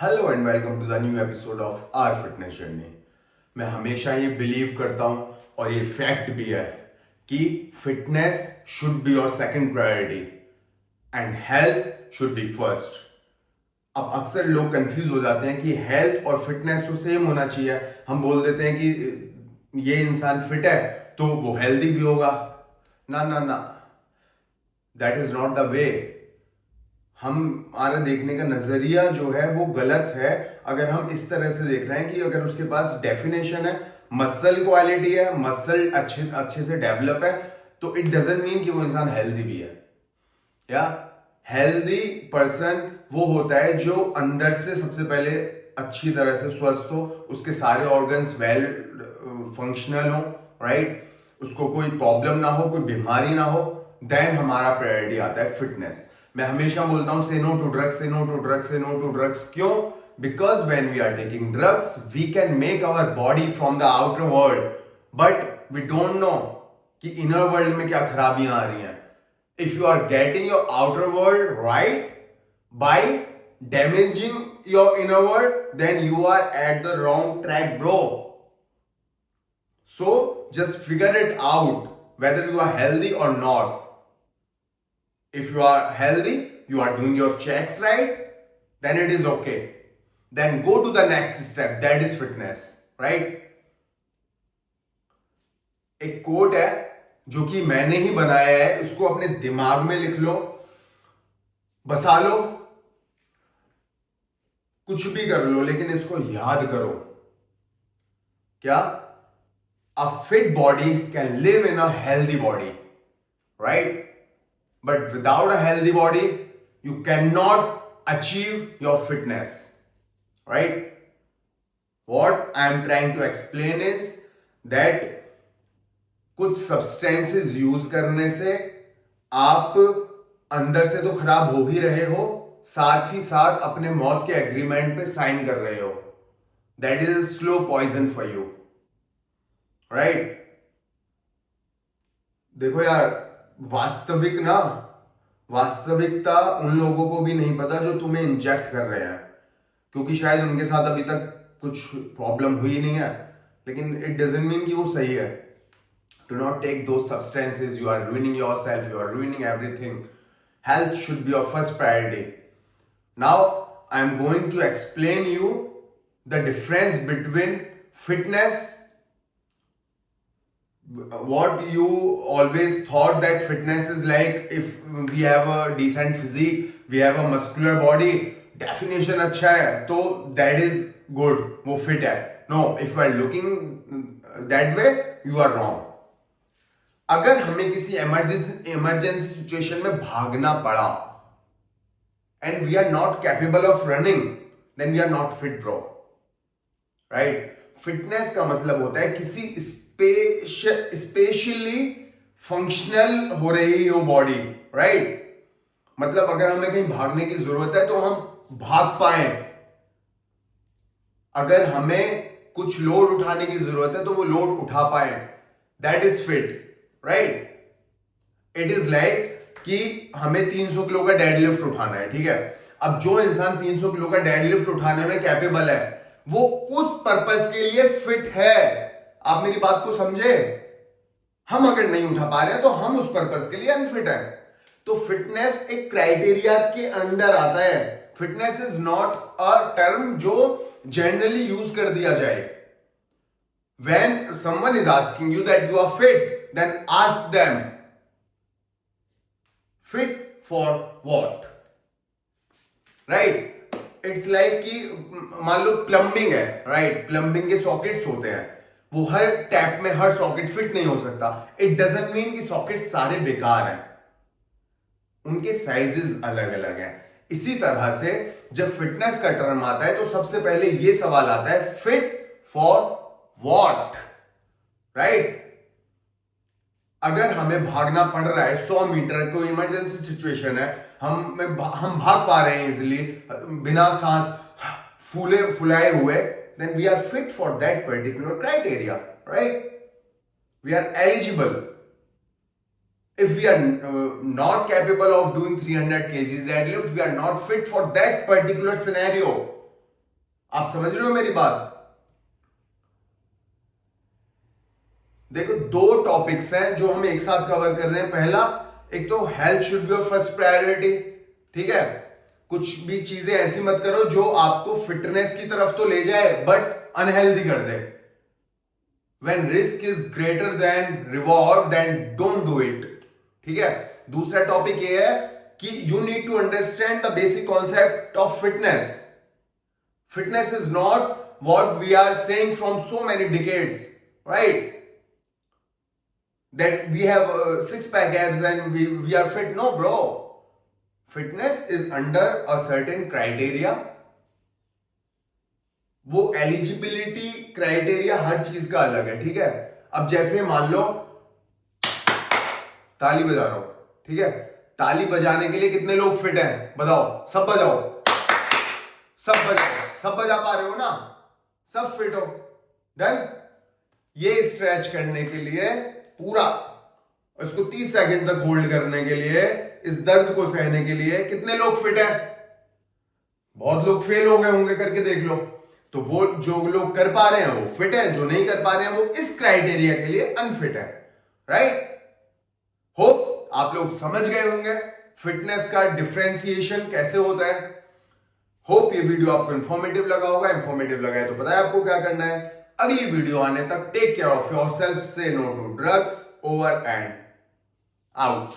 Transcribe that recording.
Hello and welcome to the new episode of our fitness journey. मैं हमेशा ये believe करता हूं और ये फैक्ट भी है कि fitness should be your second priority and health should be first. अब अक्सर लोग कंफ्यूज हो जाते हैं कि हेल्थ और फिटनेस तो सेम होना चाहिए। हम बोल देते हैं कि ये इंसान फिट है तो वो हेल्दी भी होगा। ना ना ना, that is not the way. हमारा देखने का नजरिया जो है वो गलत है। अगर हम इस तरह से देख रहे हैं कि अगर उसके पास डेफिनेशन है, मसल क्वालिटी है, मसल अच्छे अच्छे से डेवलप है, तो इट डजेंट मीन कि वो इंसान हेल्दी भी है। या हेल्दी पर्सन वो होता है जो अंदर से सबसे पहले अच्छी तरह से स्वस्थ हो, उसके सारे ऑर्गन्स वेल फंक्शनल हो, राइट, उसको कोई प्रॉब्लम ना हो, कोई बीमारी ना हो। देन हमारा प्रायोरिटी आता है फिटनेस। मैं हमेशा बोलता हूं say no to drugs, say no to drugs, say no to drugs. क्यों? Because when we are taking drugs we can make our body from the outer world, but we don't know कि inner world में क्या खराबियां आ रही हैं। If you are getting your outer world right by damaging your inner world, then you are at the wrong track, bro. So just figure it out whether you are healthy or not. If you are healthy, you are doing your checks right, then it is okay. Then go to the next step, that is fitness, right? एक coat है जो कि मैंने ही बनाया है, उसको अपने दिमाग में लिख लो, बसा लो, कुछ भी कर लो, लेकिन इसको याद करो। क्या? A fit body can live in a healthy body, right? But without a healthy body you can not achieve your fitness, right? What I am trying to explain is that कुछ सब्सटेंसेस यूज करने से आप अंदर से तो खराब हो ही रहे हो, साथ ही साथ अपने मौत के एग्रीमेंट पे साइन कर रहे हो। That is slow poison for you, right? देखो यार, वास्तविकता उन लोगों को भी नहीं पता जो तुम्हें इंजेक्ट कर रहे हैं, क्योंकि शायद उनके साथ अभी तक कुछ प्रॉब्लम हुई नहीं है, लेकिन इट डजंट मीन कि वो सही है। Do not take those substances. You are ruining yourself. You are ruining everything. Health should be your first priority. Now, I am going to explain you the difference between fitness. What you always thought that fitness is like if we have a decent physique, we have a muscular body, definition अच्छा है, तो that is good, वो fit है. No, if you are looking that way, you are wrong. अगर हमें किसी emergency situation में भागना पड़ा and we are not capable of running, then we are not fit, bro, right? Fitness का मतलब होता है किसी स्पेशली फंक्शनल हो रही हो बॉडी, राइट? मतलब अगर हमें कहीं भागने की जरूरत है तो हम भाग पाए, अगर हमें कुछ लोड उठाने की जरूरत है तो वो लोड उठा पाए, that is fit, right? It is like कि हमें 300 किलो का डेडलिफ्ट उठाना है, ठीक है? अब जो इंसान 300 किलो का डेडलिफ्ट उठाने में कैपेबल है वो उस पर्पस के लिए फिट है। आप मेरी बात को समझे? हम अगर नहीं उठा पा रहे हैं तो हम उस पर्पस के लिए अनफिट है। तो फिटनेस एक क्राइटेरिया के अंडर आता है। Fitness is not a term जो जनरली यूज कर दिया जाए। When someone is asking you that you are fit, then ask them, fit for what? Right? It's like कि मान लो प्लम्बिंग है, राइट? प्लम्बिंग के सॉकेट्स होते हैं, वो हर टैप में हर सॉकेट फिट नहीं हो सकता। इट डजंट मीन कि सॉकेट सारे बेकार हैं, उनके साइजेस अलग अलग हैं। इसी तरह से जब फिटनेस का टर्म आता है तो सबसे पहले ये सवाल आता है, फिट फॉर वॉट, राइट? अगर हमें भागना पड़ रहा है 100 मीटर, कोई इमरजेंसी सिचुएशन है, हम भाग पा रहे हैं इजिली बिना सांस फुलाए हुए, then we are fit for that particular criteria, right? We are eligible. If we are not capable of doing 300 kgs deadlift, we are not fit for that particular scenario. आप समझ रहे हो मेरी बात? देखो, दो टॉपिक्स हैं जो हम एक साथ कवर कर रहे हैं। पहला, एक तो health should be your first priority, ठीक है। कुछ भी चीजें ऐसी मत करो जो आपको फिटनेस की तरफ तो ले जाए बट अनहेल्दी कर दे। When risk is greater than reward then don't do it, ठीक है। दूसरा टॉपिक ये है कि you need to understand the basic concept of fitness. Fitness is not what we are saying from so many decades, right? That we have six pack abs and we are fit. No, bro. Fitness is under a certain criteria. वो eligibility criteria हर चीज का अलग है, ठीक है। अब जैसे मान लो ताली बजा रहा हूं, ठीक है। ताली बजाने के लिए कितने लोग फिट हैं बताओ? सब बजाओ, सब बजाओ, सब बजा पा रहे हो ना? सब फिट हो? डन। ये स्ट्रेच करने के लिए पूरा, इसको 30 सेकंड तक होल्ड करने के लिए, इस दर्द को सहने के लिए कितने लोग फिट हैं? बहुत लोग फेल हो गए होंगे, करके देख लो। तो वो जो लोग कर पा रहे हैं वो फिट है, जो नहीं कर पा रहे हैं वो इस क्राइटेरिया के लिए अनफिट है, राइट? होप आप लोग समझ गए होंगे फिटनेस का डिफरेंशिएशन कैसे होता है। होप ये वीडियो आपको इंफॉर्मेटिव लगा होगा। इंफॉर्मेटिव लगा है तो पता है आपको क्या करना है। अगली वीडियो आने तक take care of yourself, say no to drugs, over and out.